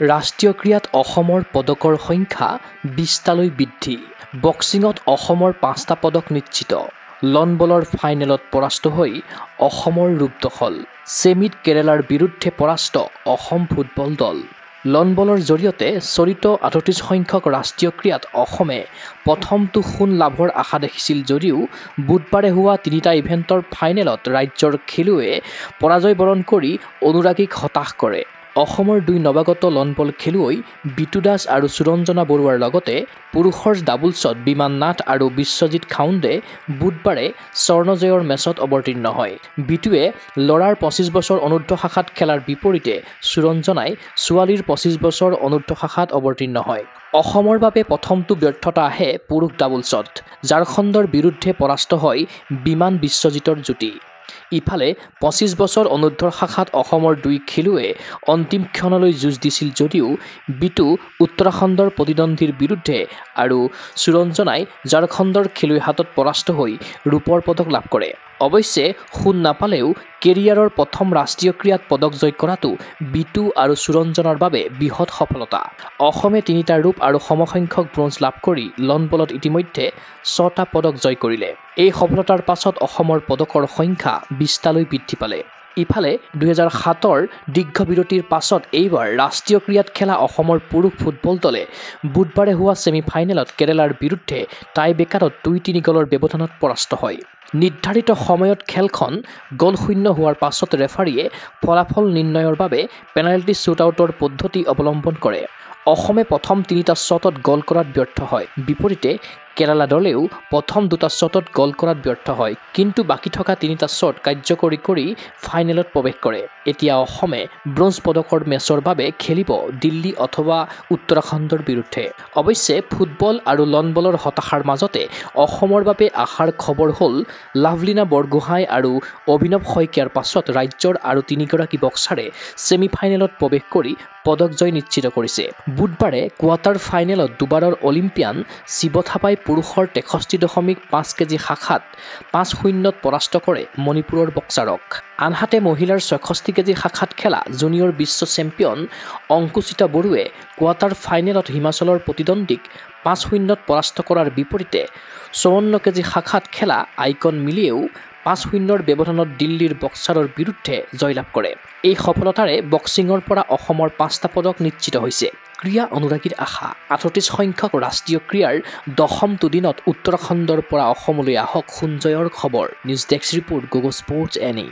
ৰাষ্ট্ৰীয় ক্ৰীড়াত অসমৰ পদকৰ সংখ্যা ২০টালৈ বৃদ্ধি। বক্সিঙত অসমৰ ৫টা পদক নিশ্চিত। লন বলৰ ফাইনেলত পৰাস্ত হৈ অসমৰ ৰূপ দখল। ছেমিত কেৰালাৰ বিৰুদ্ধে পৰাস্ত অসম ফুটবল দল। লন বলৰ জৰিয়তে চলিত ৩৮ সংখ্যক ৰাষ্ট্ৰীয় ক্ৰীড়াত অসমে প্ৰথমটো সোণ লাভৰ আশা দেখিছিল যদিও বুধবাৰে হোৱা ৩টা ইভেণ্টৰ ফাইনেলত ৰাজ্যৰ খেলুৱৈয়ে পৰাজয় বৰণ কৰি অনুৰাগীক হতাশ কৰে। অসমৰ দুই নৱাগত লন বল খেলুৱৈ বিতু দাস আৰু সুৰঞ্জনা বৰুৱাৰ লগতে পুৰুষৰ ডাবলছত বিমান নাথ আৰু বিশ্বজিৎ খাউণ্ডে বুধবাৰে স্বৰ্ণজয়ৰ মেচত অৱতীৰ্ণ হয়। বিতুৱে ল'ৰাৰ ২৫ বছৰ অনূৰ্ধ্ব শাখাত খেলাৰ বিপৰীতে সুৰঞ্জনাই ছোৱালীৰ ২৫ বছৰ অনূৰ্ধ্ব শাখাত অৱতীৰ্ণ হয়। অসমৰ বাবে প্ৰথমটো ব্যৰ্থতা আহে পুৰুষ ডাবলছত। ঝাৰখণ্ডৰ বিৰুদ্ধে পৰাস্ত হয় বিমান বিশ্বজিতৰ যুটি। ইফালে ২৫ বছৰ অনূৰ্ধ্ব শাখাত অসমৰ দুই খেলুৱৈয়ে অন্তিম ক্ষণলৈ যুঁজ দিছিল যদিও বিতু উত্তৰাখণ্ডৰ প্ৰতিদ্বন্দ্বীৰ বিৰুদ্ধে আৰু সুৰঞ্জনাই ঝাৰখণ্ডৰ খেলুৱৈৰ হাতত পৰাস্ত হৈ ৰূপৰ পদক লাভ কৰে। অৱশ্যে সোণ নাপালেও কেৰিয়াৰৰ প্ৰথম ৰাষ্ট্ৰীয় ক্ৰীড়াত পদক জয় কৰাটো বিতু আৰু সুৰঞ্জনাৰ বাবে বৃহৎ সফলতা। অসমে ৩টা ৰূপ আৰু সমসংখ্যক ব্ৰঞ্জ লাভ কৰি লন বলত ইতিমধ্যে ৬টা পদক জয় কৰিলে। এই সফলতাৰ পাছত অসমৰ পদকৰ সংখ্যা ২০টালৈ বৃদ্ধি পালে। ইফালে ২০০৭ৰ দীৰ্ঘ বিৰতিৰ পাছত এইবাৰ ৰাষ্ট্ৰীয় ক্ৰীড়াত খেলা অসমৰ পুৰুষ ফুটবল দলে বুধবাৰে হোৱা ছেমি ফাইনেলত কেৰালাৰ বিৰুদ্ধে টাই বেকাৰত ২-৩ গ'লৰ ব্যৱধানত পৰাস্ত হয়। নিৰ্ধাৰিত সময়ত খেলখন গ'লশূন্য হোৱাৰ পাছত ৰেফাৰীয়ে ফলাফল নিৰ্ণয়ৰ বাবে পেনাল্টি শ্বুটআউটৰ পদ্ধতি অৱলম্বন কৰে। অসমে প্ৰথম ৩টা শ্বটত গ'ল কৰাত ব্যৰ্থ হয়। বিপৰীতে কেৰালা দলেও প্ৰথম 2টা শ্বটত গ'ল কৰাত ব্যৰ্থ হয়, কিন্তু বাকী থকা 3টা শ্বট কাৰ্যকৰী কৰি ফাইনেলত প্ৰৱেশ কৰে। এতিয়া অসমে ব্ৰঞ্জ পদকৰ মেচৰ বাবে খেলিব দিল্লী অথবা উত্তৰাখণ্ডৰ বিৰুদ্ধে। অৱশ্যে ফুটবল আৰু লন বলৰ হতাশাৰ মাজতে অসমৰ বাবে আশাৰ খবৰ হ'ল লাভলীনা বৰগোহাঁই আৰু অভিনৱ শইকীয়াৰ পাছত ৰাজ্যৰ আৰু 3গৰাকী বক্সাৰে ছেমি ফাইনেলত প্ৰৱেশ কৰি পদক জয় নিশ্চিত কৰিছে। বুধবাৰে কোৱাৰ্টাৰ ফাইনেলত দুবাৰৰ অলিম্পিয়ান শিৱ থাপাই পুৰুষৰ 63.5 কেজি শাখাত 5-0ত পৰাস্ত কৰে মণিপুৰৰ বক্সাৰক। আনহাতে মহিলাৰ 66 কেজি শাখাত খেলা জুনিয়ৰ বিশ্ব চেম্পিয়ন অংকুচিতা বড়োৱে কোৱাৰ্টাৰ ফাইনেলত হিমাচলৰ প্ৰতিদ্বন্দ্বীক 5-0ত পৰাস্ত কৰাৰ বিপৰীতে 54 কেজি শাখাত খেলা আইকন মিলিয়েও 5-0ৰ ব্যৱধানত দিল্লীৰ বক্সাৰৰ বিৰুদ্ধে জয়লাভ কৰে। এই সফলতাৰে বক্সিঙৰ পৰা অসমৰ 5টা পদক নিশ্চিত হৈছে। ক্ৰীড়া অনুৰাগীৰ আশা ৩৮ সংখ্যক ৰাষ্ট্ৰীয় ক্ৰীড়াৰ 10মটো দিনত উত্তৰাখণ্ডৰ পৰা অসমলৈ আহক সোণ জয়ৰ খবৰ। নিউজ ডেস্ক ৰিপৰ্ট, গোগো স্পৰ্টছ এনি।